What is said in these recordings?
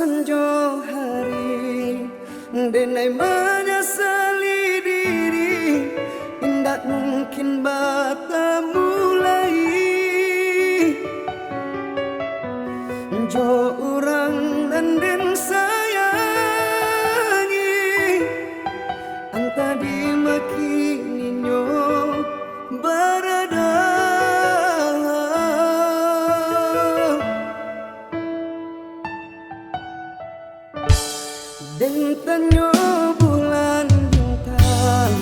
senja hari denai menyesali diri, indak mungkin bata mulai jo orang dan sayangi anta di makininyo berada dan tanyo bulan bintang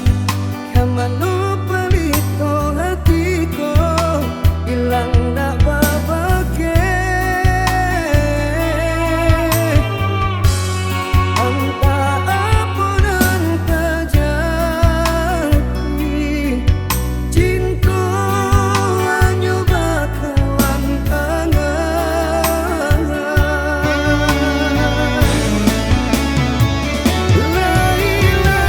kamano palito hatiko ilang na babake anta apunan kajati cinta anyo bakalan angan lailang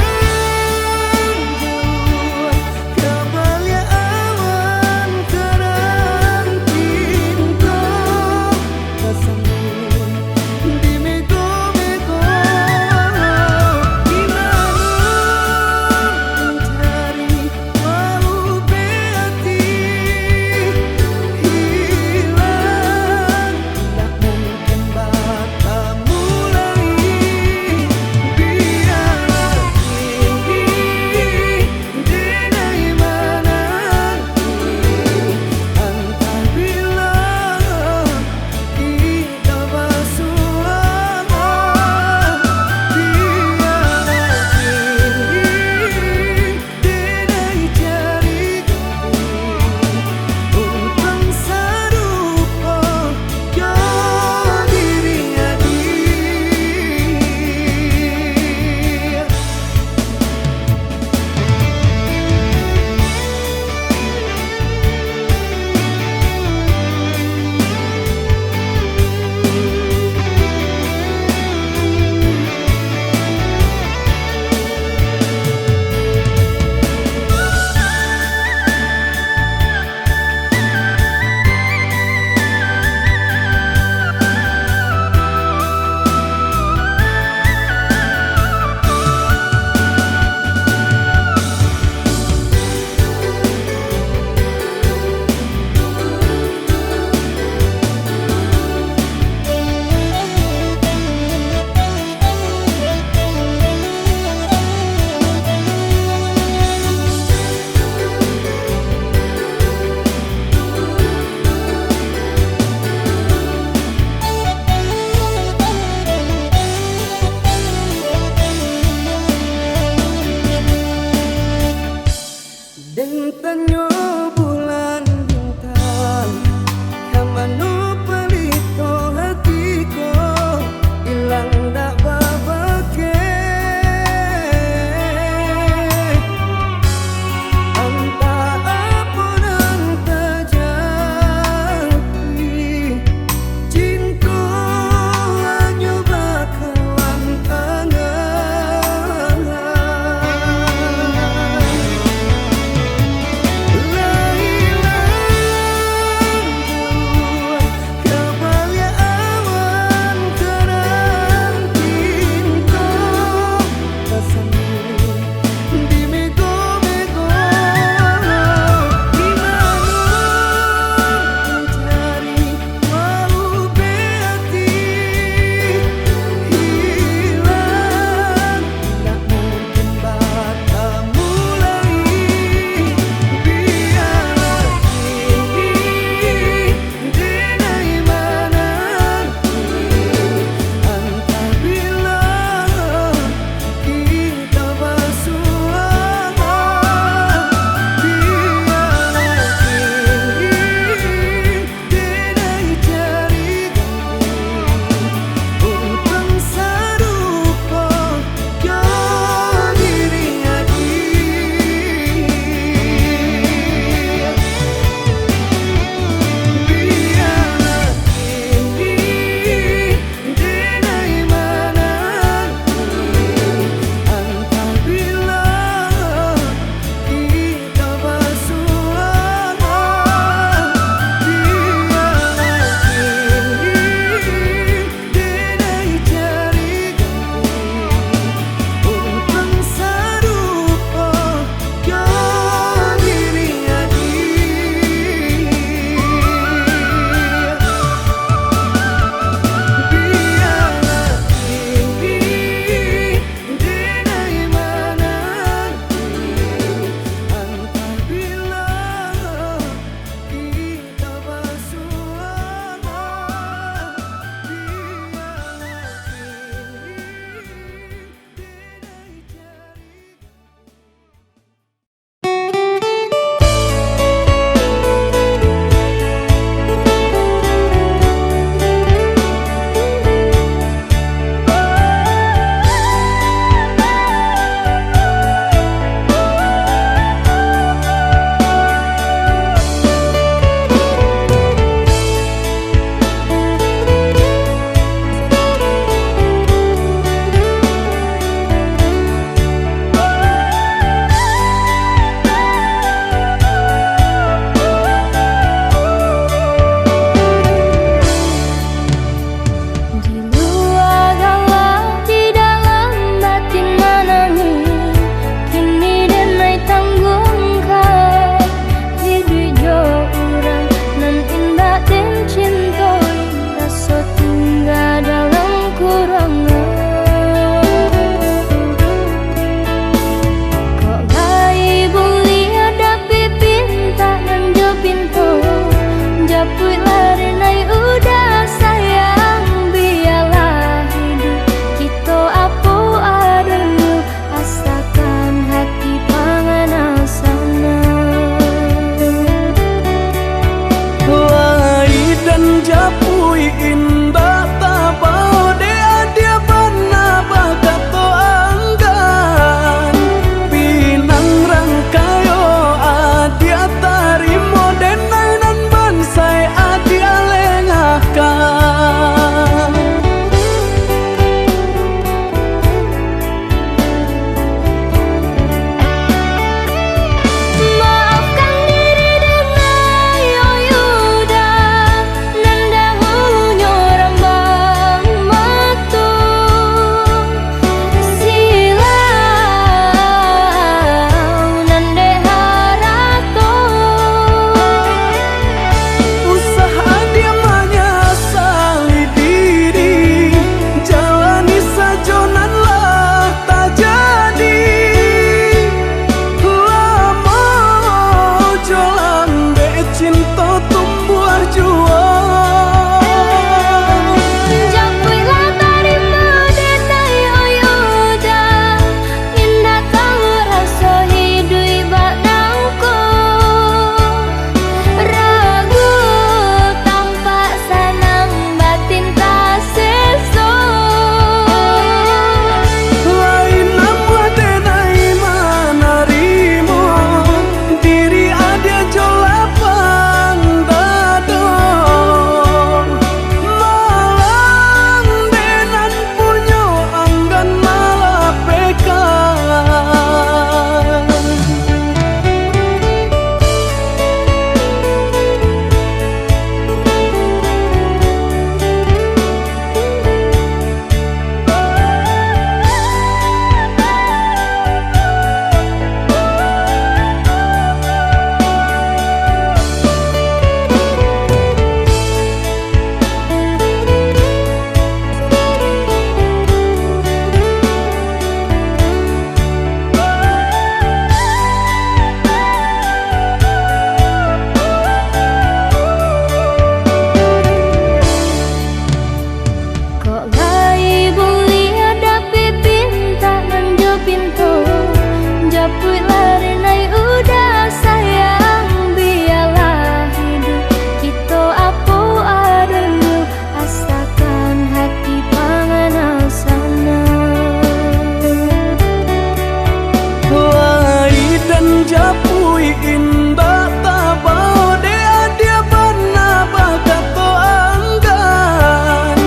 indah tabau de adia bana bakato anggan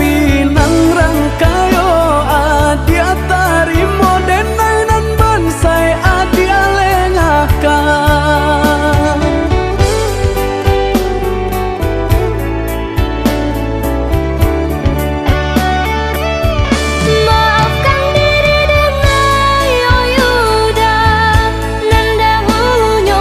pinang rangkayo adia tarimo denainan bansai adia lengakan maafkan diri dengan yoyuda nanda hunyo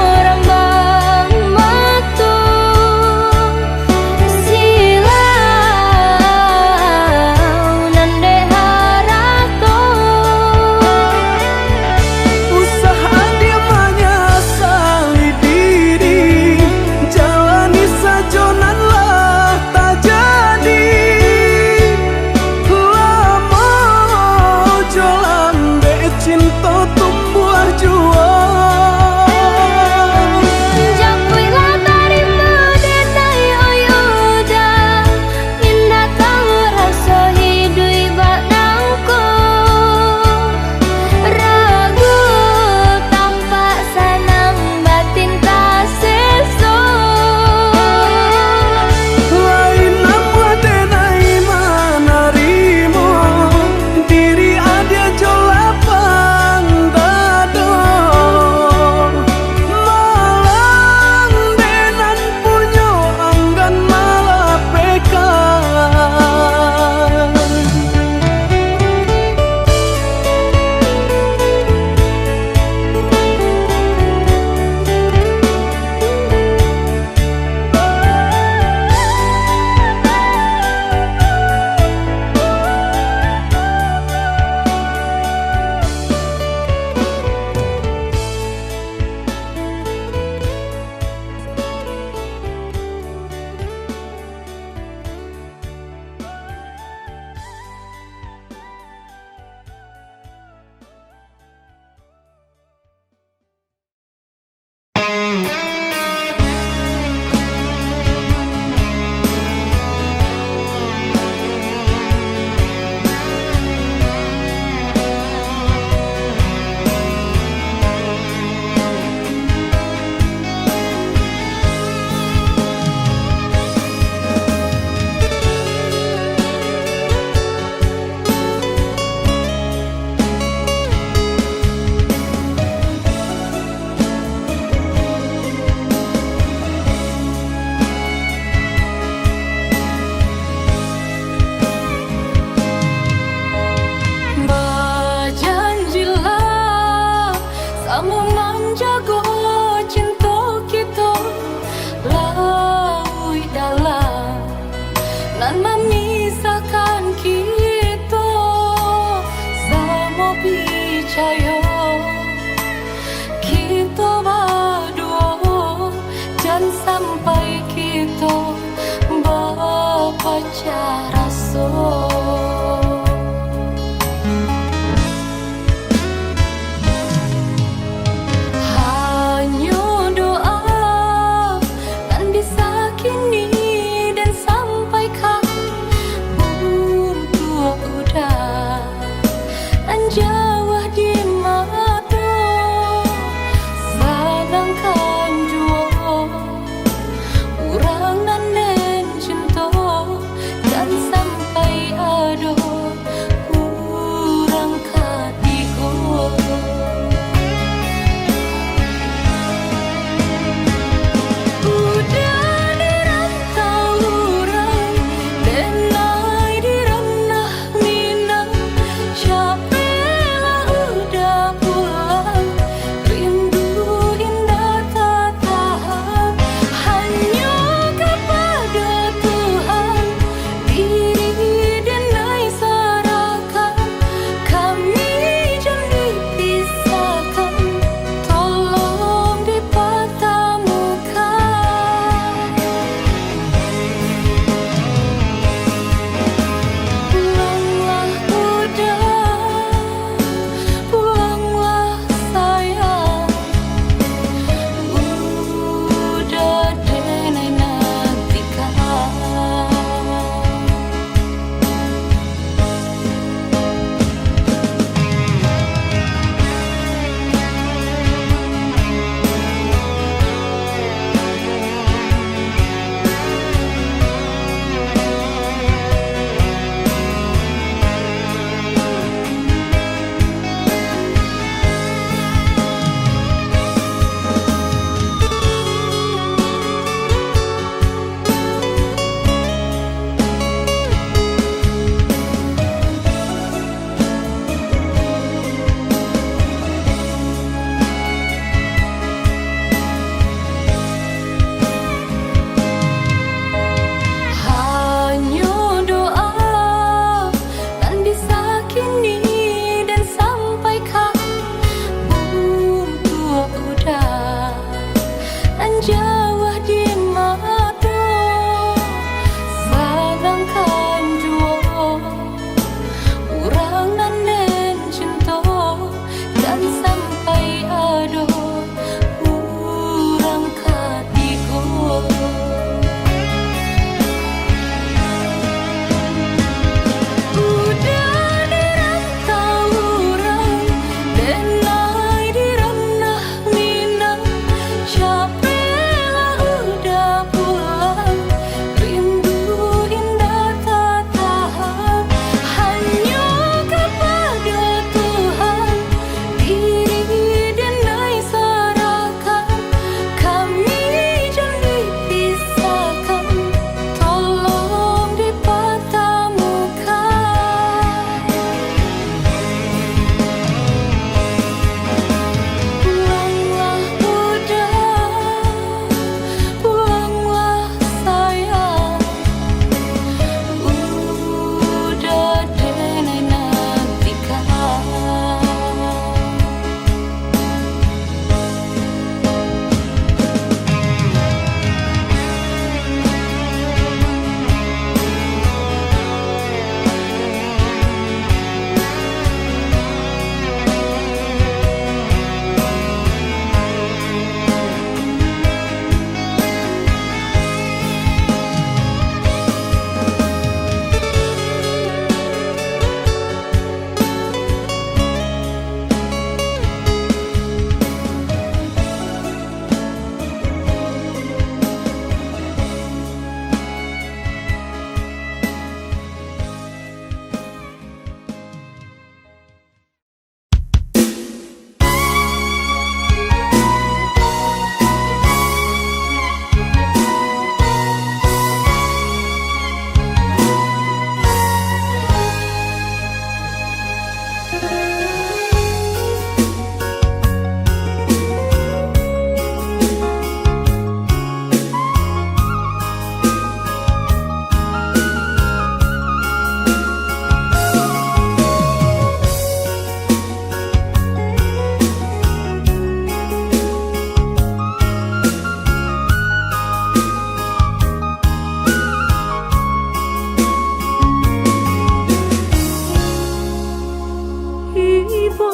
Ibu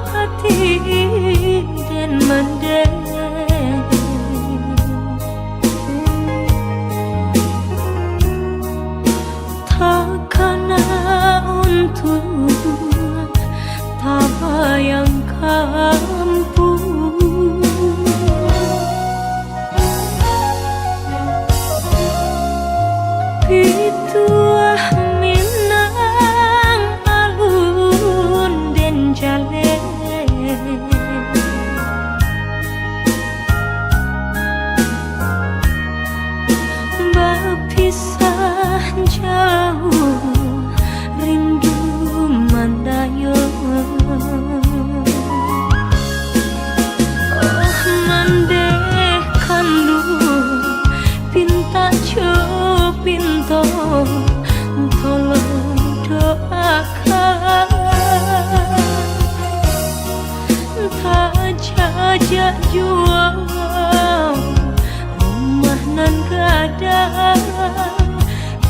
hati dan mendem, takkan untuk tak bayang kampung. Pituah Minang alun den jale, berpisah jauh rindu mandayo. Oh mandeh kandu pinta pinto tolong doakan, tak jajak jual rumah nan gadang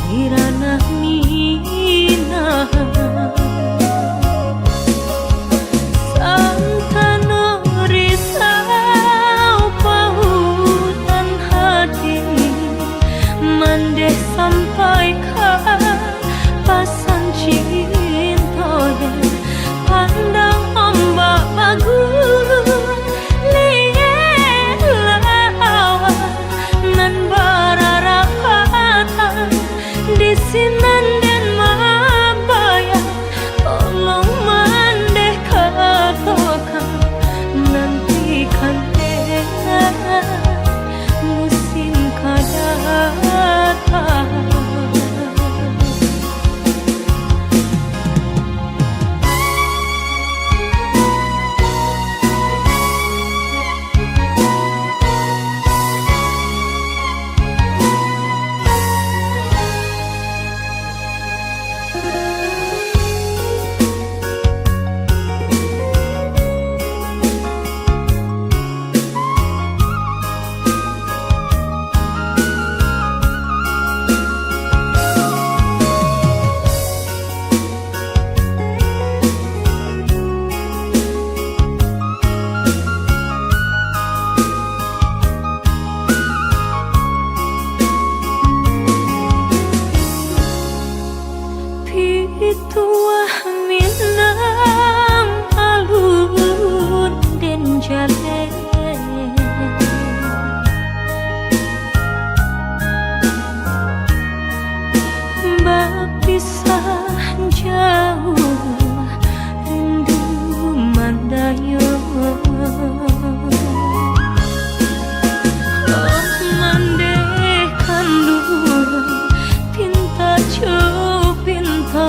kirana mina santano risau pautan hati mandeh sampaikan pasan cinta pandang ombak bagus lihat lawan nan bararapatan di sinan dan mabaya tolong mandeh katakan nantikan musim kadatang. Pituah Minang alun den jale, berpisah jauh rindu mandayo. Oh mandeh kandu pinta pinto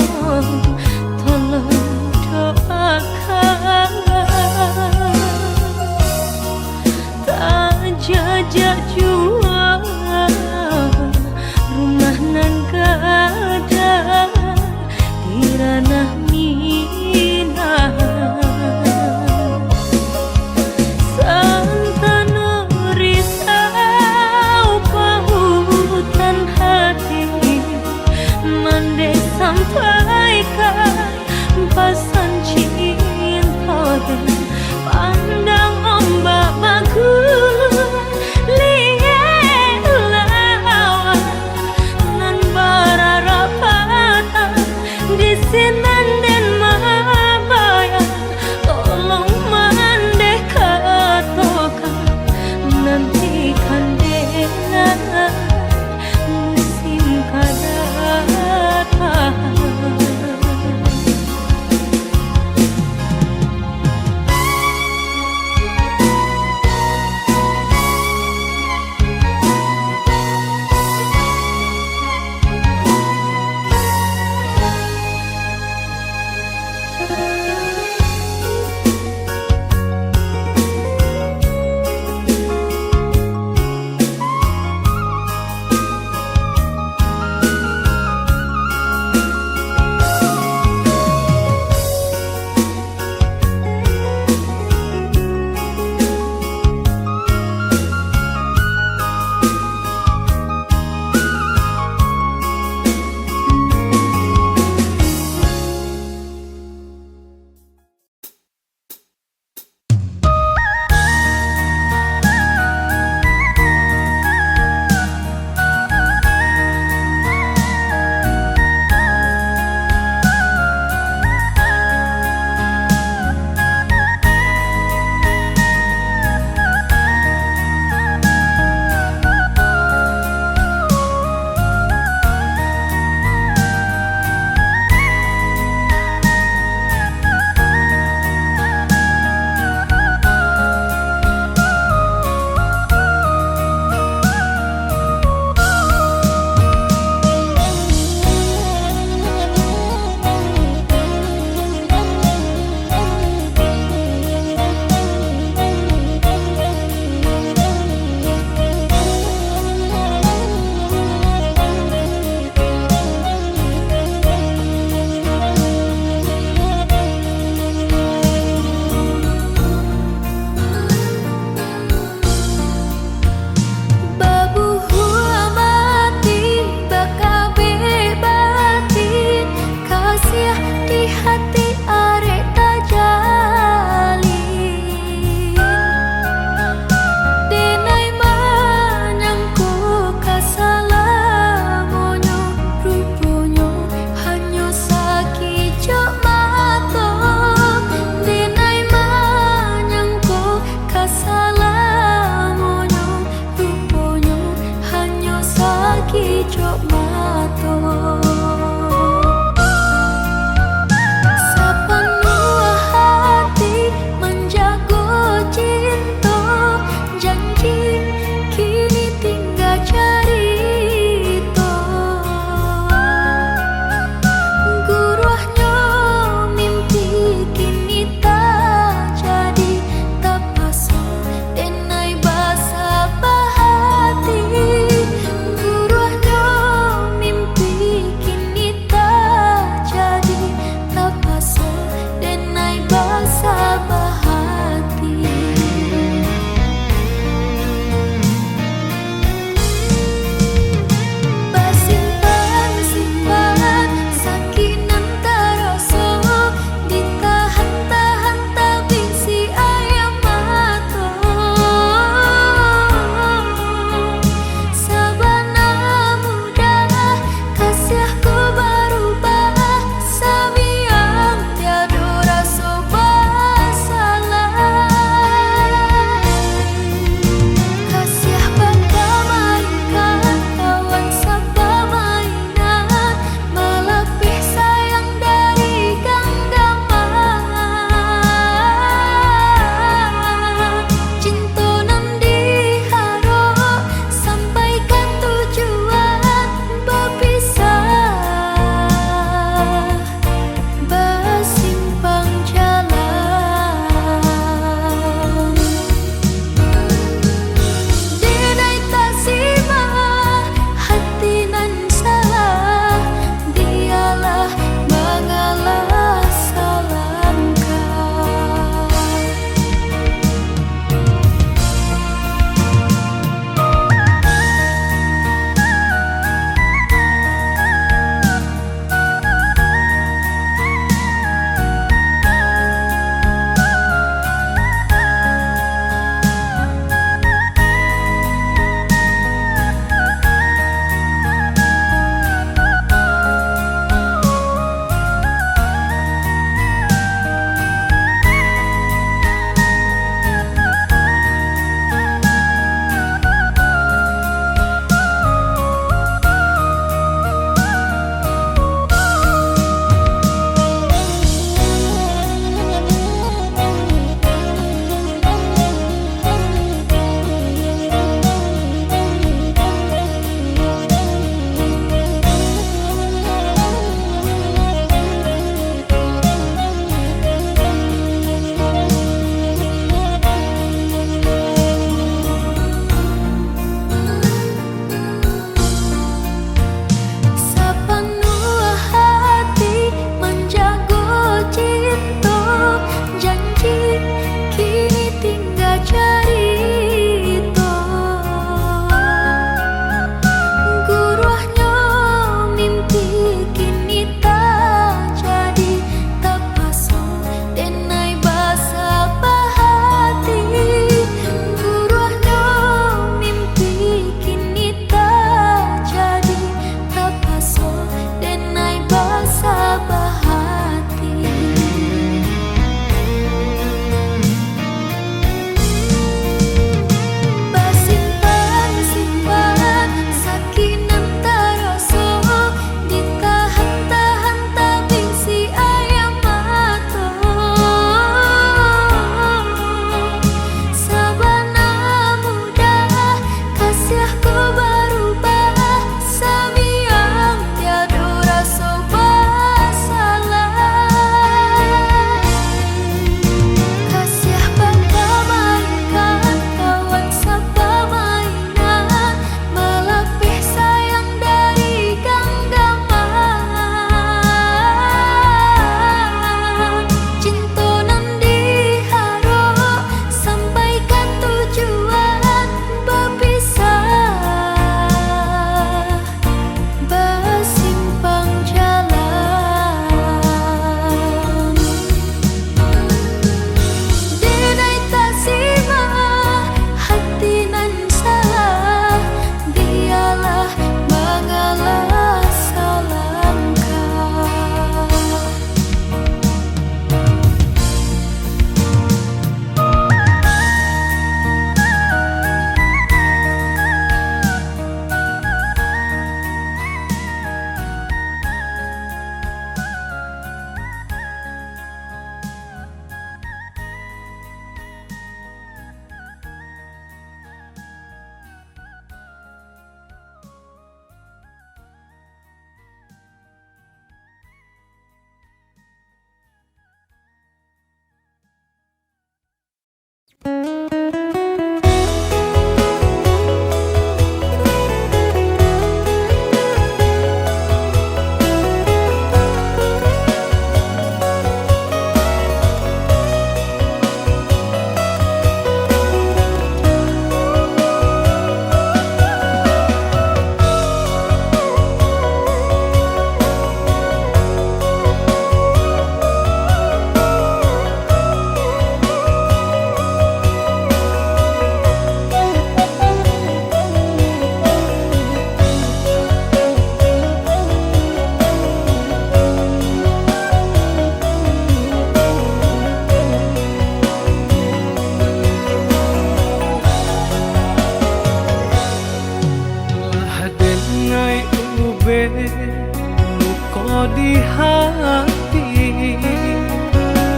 di hati,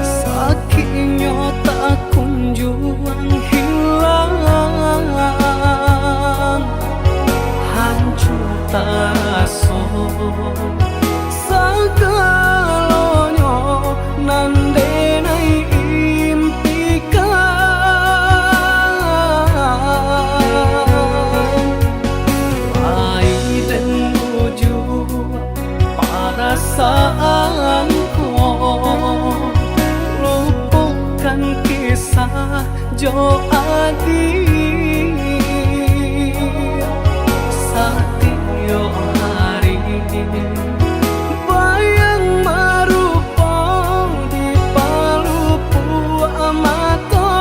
sakitnya tak kunjung hilang, hancur terasa segalanya nandenai impikan. Baik dan wujud perasaanku, lupakan kisah Jo Adi. Satyo hari bayang merupa di palupu mata.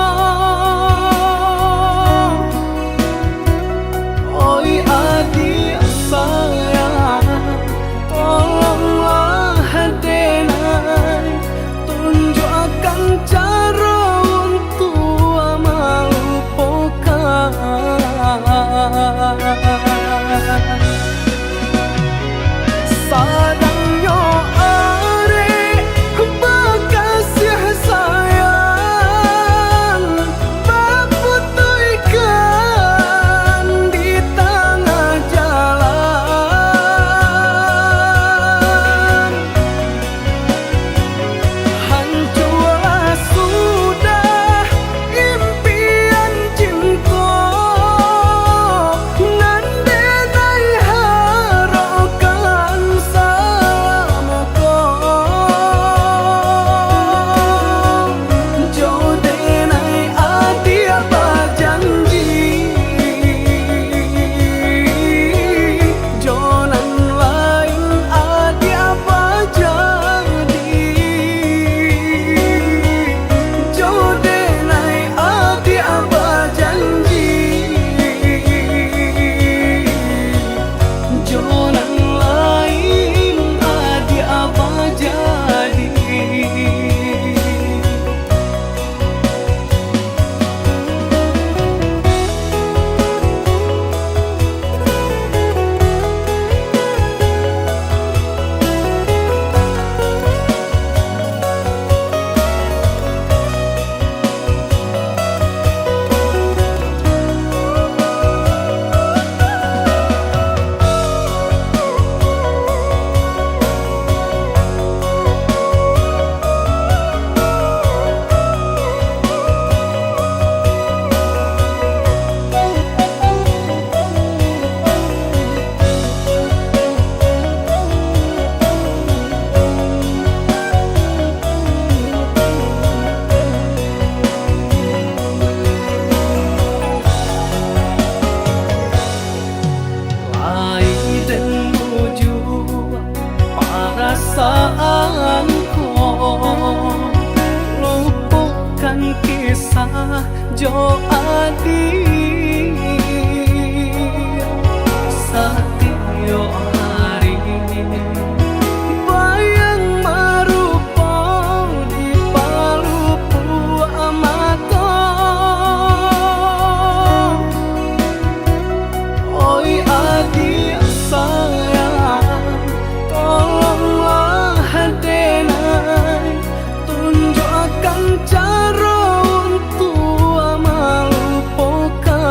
Oi adik sayang, tolonglah denai, tunjukkan cara untuk melupakan. Sadangnya are bekasih sayang, berputihkan di tengah jalan. Hancurlah sudah impian cinta, nandenai harapan selamaku. Jo denai adi apa janji, jonan lain adi apa jadi. Jo denai adi apa janji, jonan lain adi apa jadi. Baik dan wujud perasaanku, lupakan kisah Jo Adi. Satyo hari bayang merupa di palupu mata. Oi adik sayang, tolonglah denai, tunjukkan cara untuk melupakan.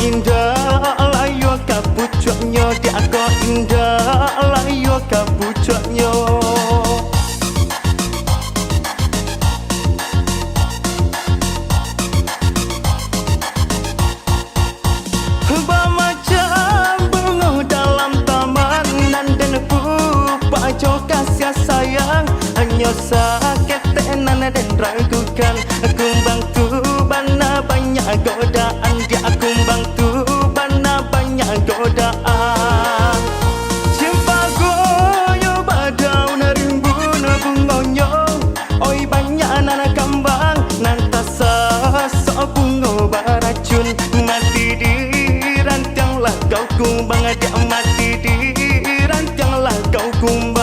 indah layo kapucuknya dia ko indah layo kapucuknya macam bunga dalam taman dan pupa jo kasih sayang hanya sakit tenan dan ragukan kumbang tu bana banyak godaan dia kumbang tu bana banyak godaan cinta goyo badau narimbun bungonyo oi banyak anak kambang nantasa sok bungo baracun mati di rancanglah kau kumbang dia mati di rancanglah kau kumbang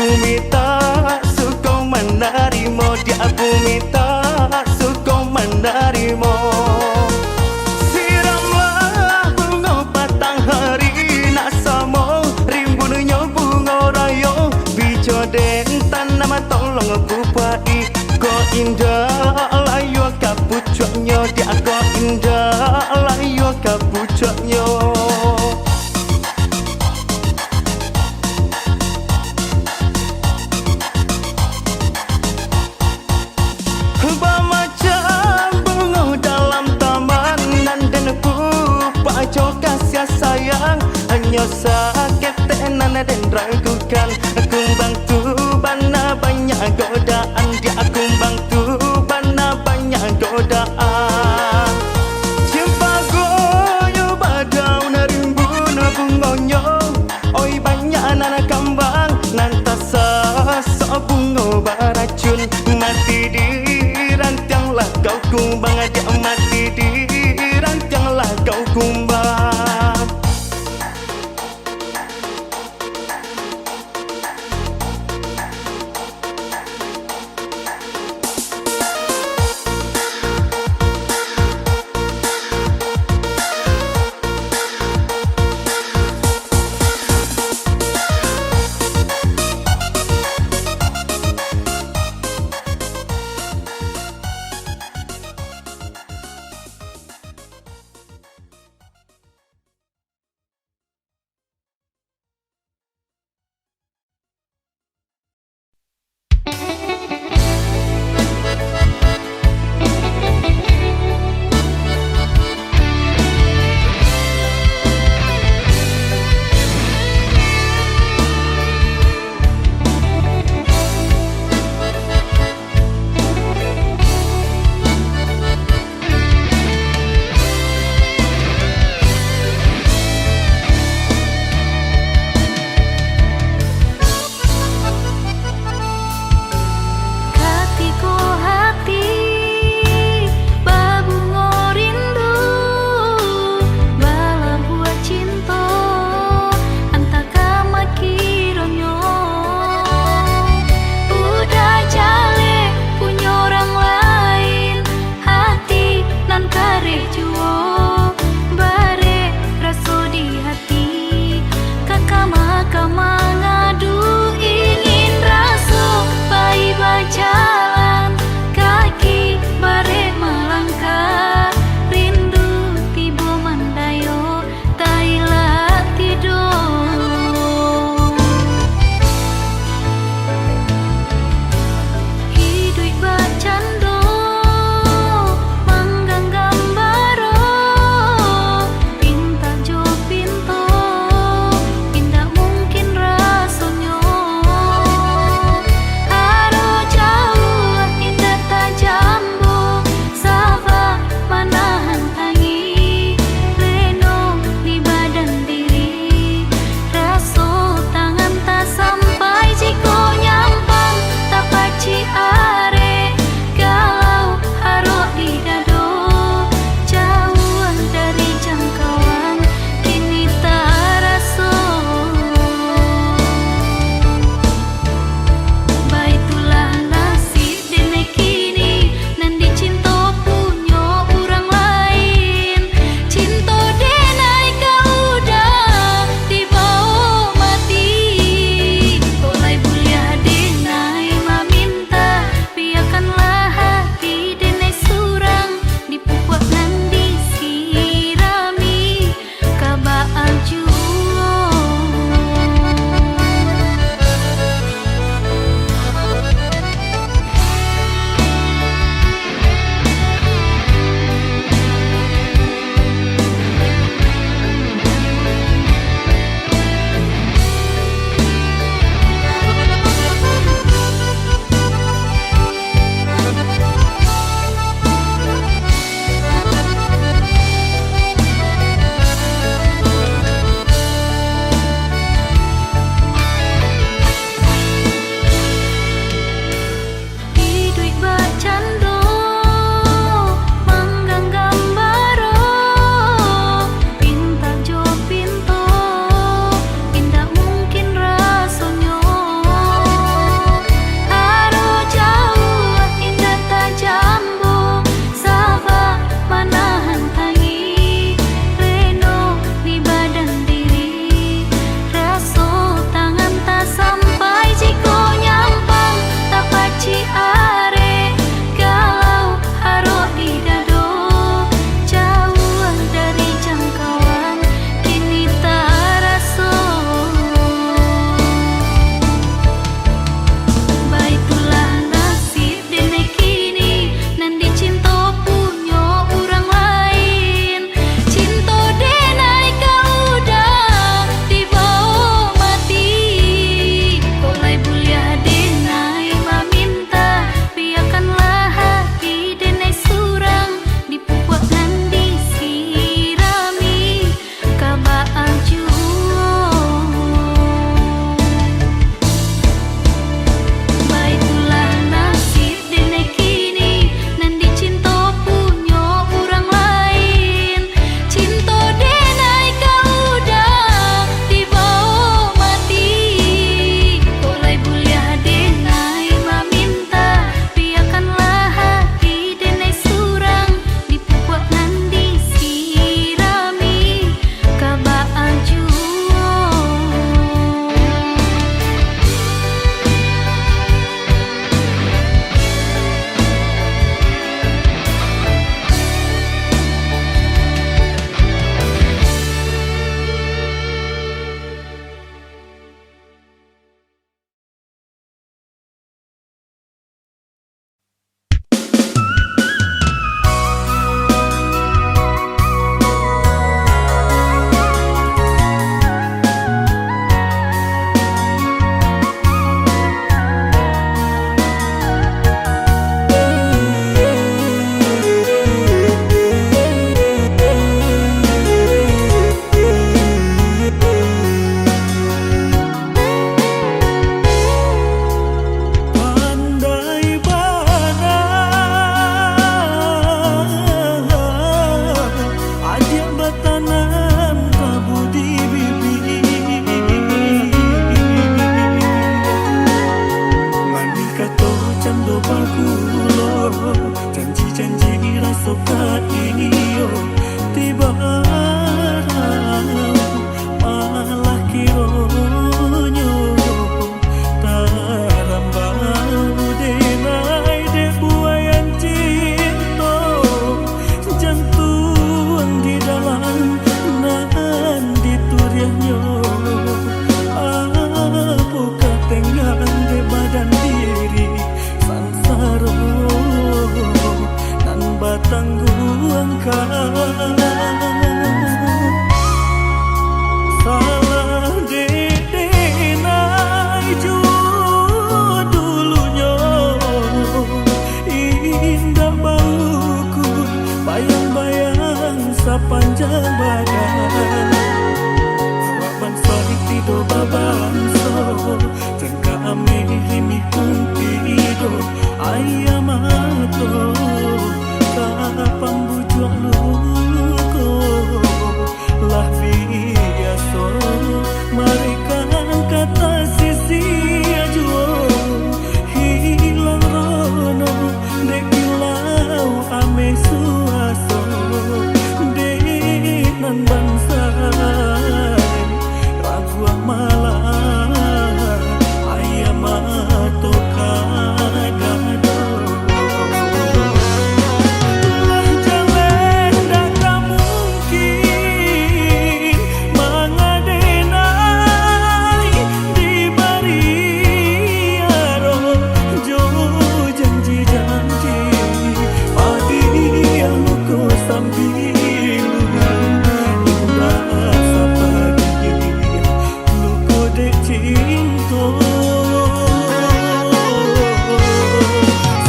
bumi tak suka menerima dia bumi tak suka menerima siramlah bunga patang hari nak sama rimbunnya bunga raya bijo den tanam tolong kupai ko indah layu kapucuknya dia ko indah layu kapucuknya sayang hanya sakit tenan dan ragukan kumbang tu bana banyak godaan dia kumbang tu bana banyak godaan cinta goyo badau narimbun bungonyo oi banyak anak kambang nantasa sok bungo baracun mati di rancanglah kau kumbang dia mati di rancanglah kau kumbang Hidup bercanda manggang gambaro sepanjang badan. Waban soi tido babanso, jangka ame himi kumpido, ayamato, kapambujuak luko, lah biaso, mereka kata sisi ajuo, hilang rono, dekilau ame suaso, denan bangsa, ragu malah, ayamato kadado. Lah jalan dak mungkin mangadenai di bariaro jo janji-janji padi yang ku sambil indah sapagi luko dek cinta.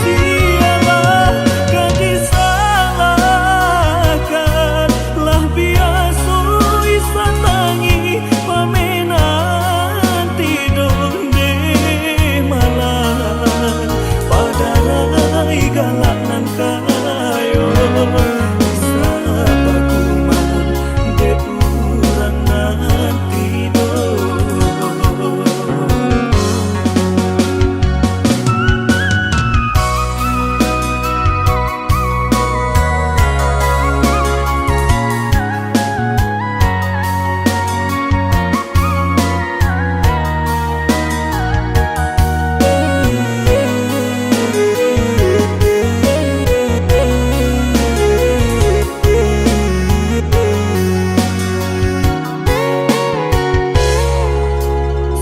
Sialah kan disalahkan, lah biasa isan tangi pamenan tidur de malam pada rai galak nan kayo bisa bakuman de urang nan tidur.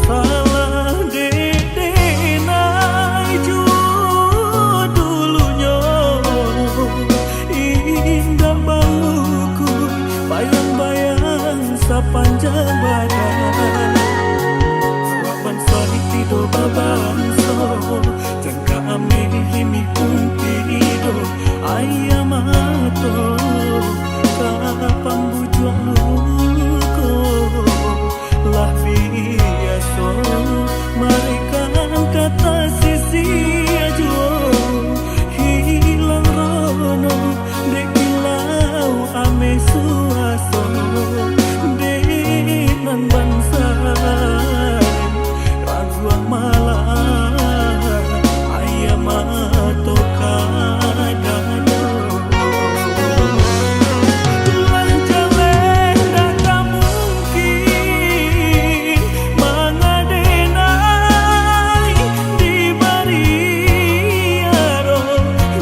Salah dedenai ju dulunya, indah bauku bayang-bayang sepanjang badan. Waban soi tido babanso, jangka ame himi kumpido, ayamato, kapambujuak luko, lah biaso, mereka kata sisi ajuo, hilang rono, dekilau ame suaso, denan bangsa, ragu malah, ayamato kadado. Lah jalan dak mungkin mangadenai di bariaro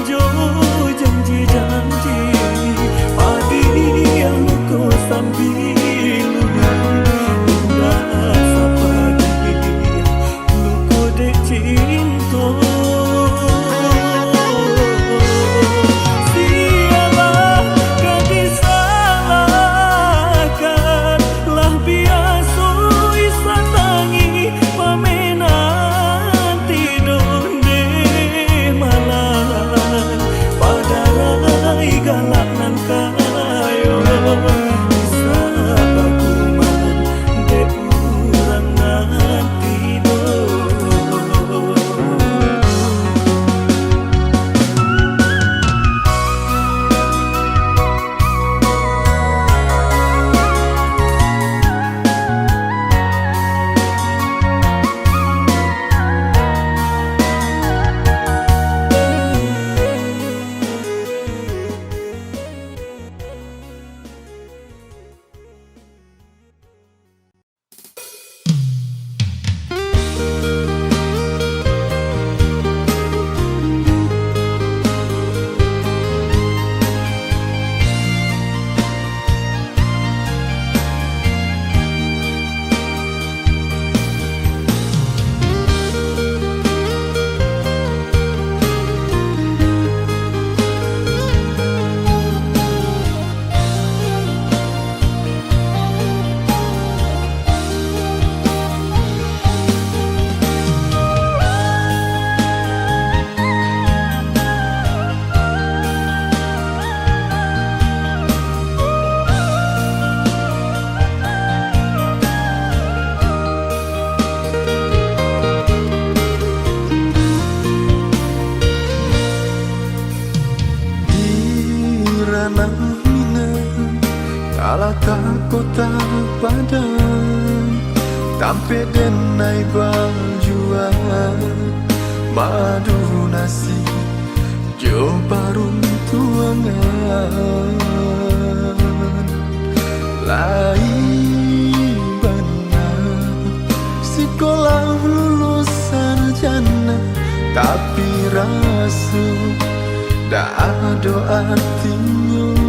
jo janji-janji padi yang ku sambil indah sapagi luko dek cinta. Sialah kan disalahkan, lah biasa isan tangi pamenan tidur de malam pada rai galak nan kayo bisa Kala tak kota padang Tampe denai baljuan Madu nasi Jo barun tuangan Lai benar Sekolah lulus sarjana Tapi rasa Tak ada artinya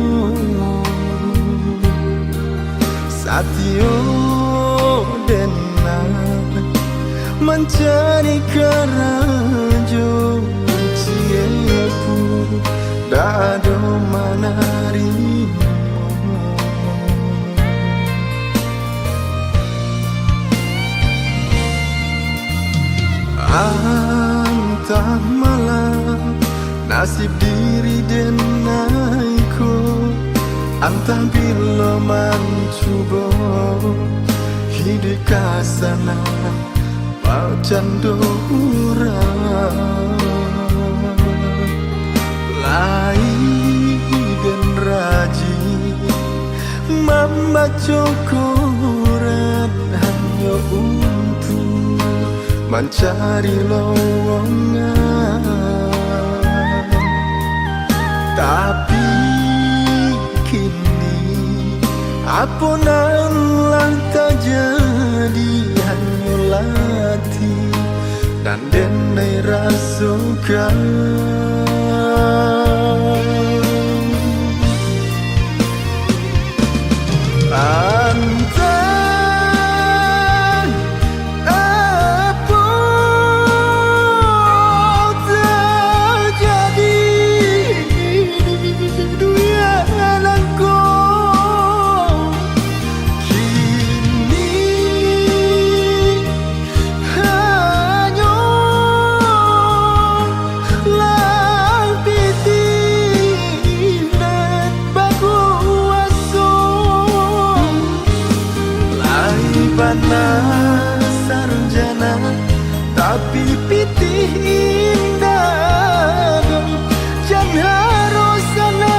Satyo denai Mencari kerajo Ciepu Dado manarimo Antah malam Nasib diri denaiku Antah bila mencuba Hidup kasana Pau candurang Lai dan raji Membaca Quran hanya untuk mencari lowongan Tapi kini apunanlah tak jadi hanya latih Dan denai rasukan sarjana tapi pitih indah Jan harus sana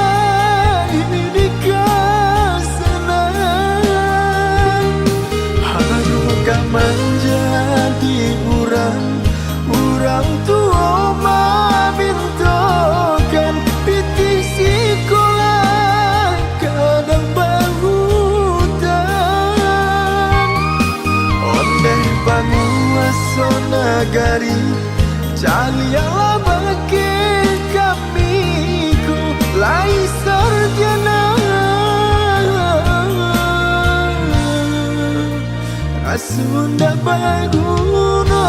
dikasana Harukah menjadi urang tua mabintokan pitih sekolah kadang Panguasa nagari Calialah bagi kamiku Lai sarjana Asunda baguna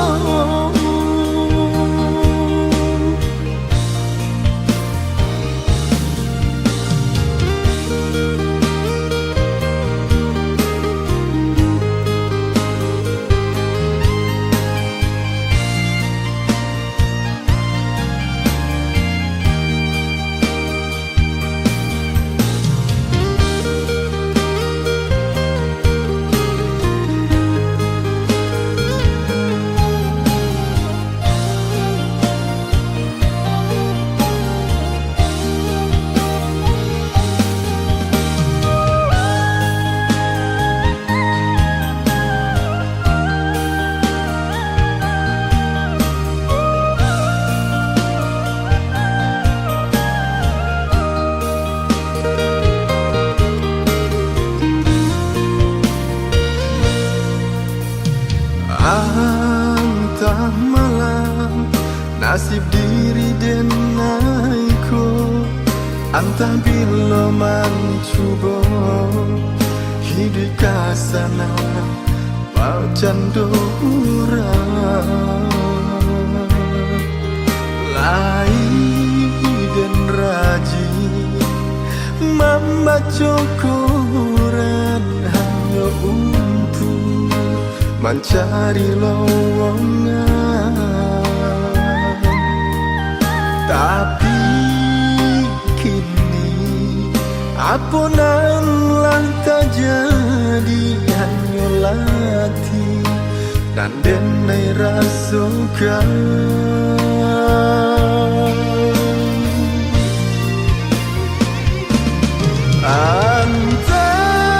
Antah malam Nasib diri denaiku Antah bila mencuba Hidup kasana Pau candurang Lai dan raji Membaca Quran hanya untuk mencari lowongan Tapi kini apunanlah tak jadi hanya latih Dan denai rasukan Antah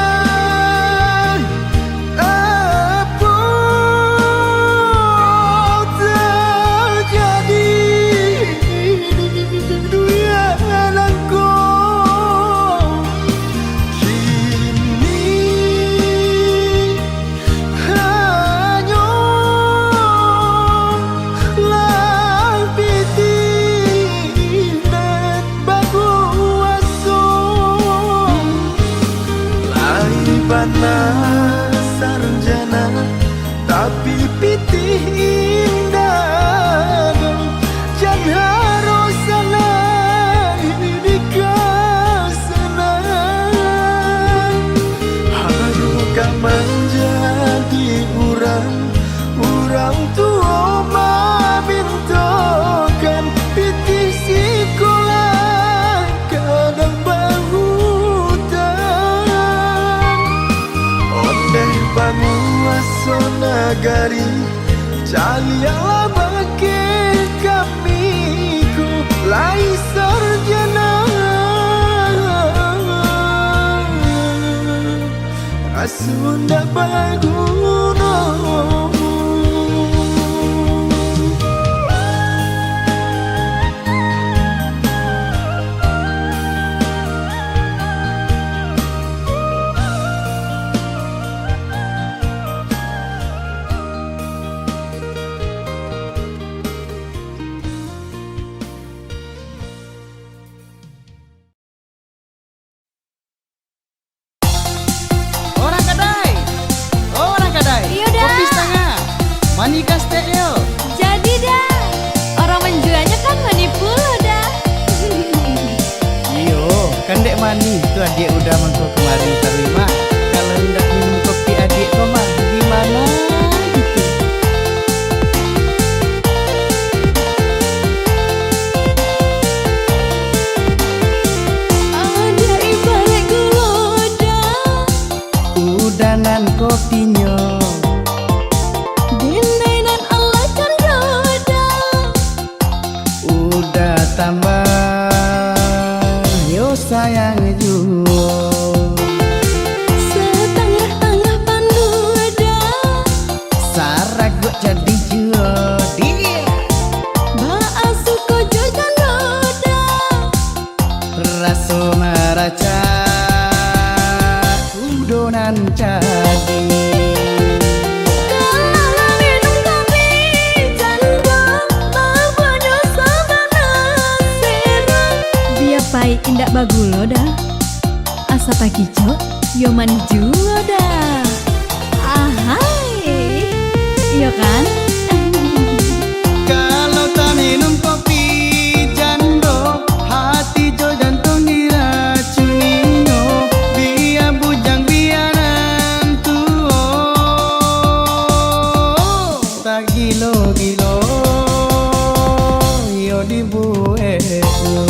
bana sarjana tapi pitih indah jan harus sana ini kasana haruka menjadi urang tua mabintokan pitih sekolah kadang bahutan ondeh bangu aso nagari calialah bagi kamiku lai sarjana asunda baguno. Mani kastek yo. Jadi dah, orang menjualnya kan manipulo dah. Iyo, kan dek mani itu adik udah mangkok kemari terima. Kalau hendak minum kopi adik kau mah gimana gitu. Ada ibarat guloda, Udanan kopinya. dinainan Allah kan roda. Udah tambah yo sayang juo. Setengah-tengah panduda, Saragut jadi jodi. baasu kojo kan roda. Raso maraca udonan jadi. Kalau minum kopi janda, mabanya sama nasira. Biar pai indak bagulo dah, asa pagi cok, yo mani juo dah. Ahai, iya kan? Kalau tak minum kopi jando, hati jo jantung diracuninyo. Biar bujang biaran tuo, tak gilo-gilo yo dibuetno.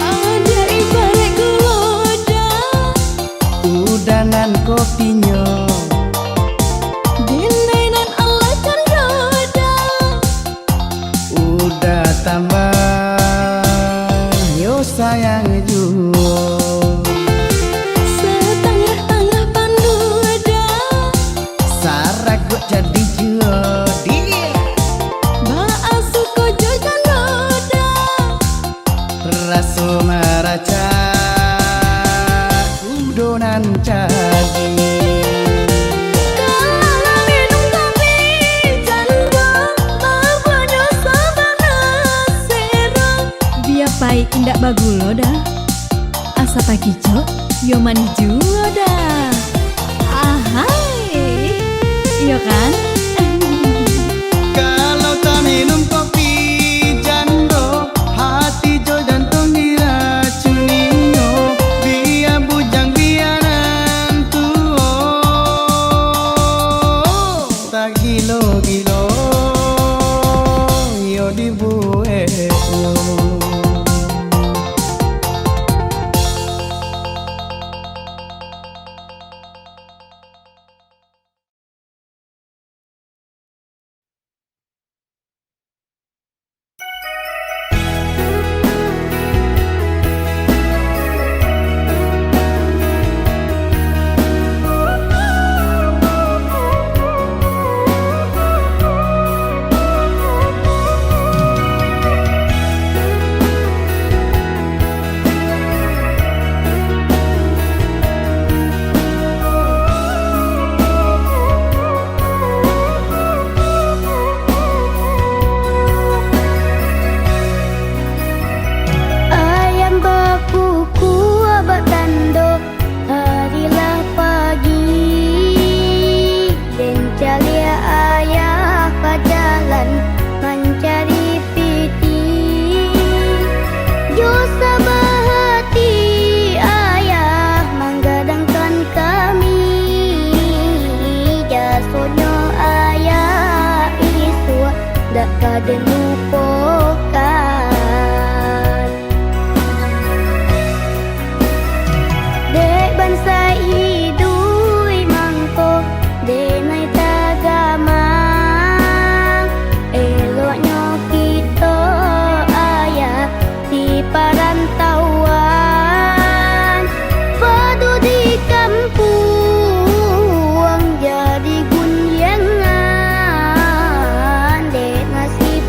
Ada ibarat guloda, Udanan kopinya. dinainan Allah kan roda. Udah tambah yo sayang juo. Setengah-tengah panduda, Saragut jadi jodi. baasu kojo kan roda. Raso maraca udonan jadi. Kalau minum kopi janda, mabanya sama nasira. Biar pai indak bagulo dah, asa pagi cok, yo mani juo dah. Ahai, iya kan? Kalau tak minum kopi jando, hati jo jantung diracuninyo. Biar bujang biaran tuo, tak gilo-gilo yo dibuetno. den lupakan. Dek bangsa idui mangko denai tagamang, eloknya kita ayah di perantauan. Padu di kampung jadi gunyangan, dek nasib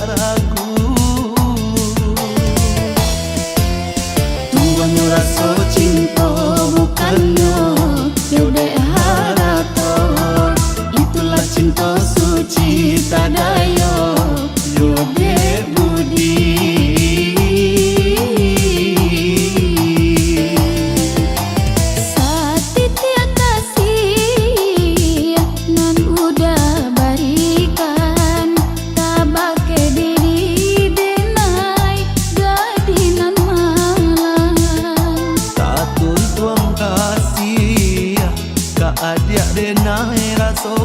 ada ragu. Tuannya rasa cinta bukannya Yaudah harapan. Itulah cinta suci tak daya Yaudah budi. Satitia kasih nan udah barikan tabake diri denai gadinan malang. Tatun tuang kasih ka adik denai rasa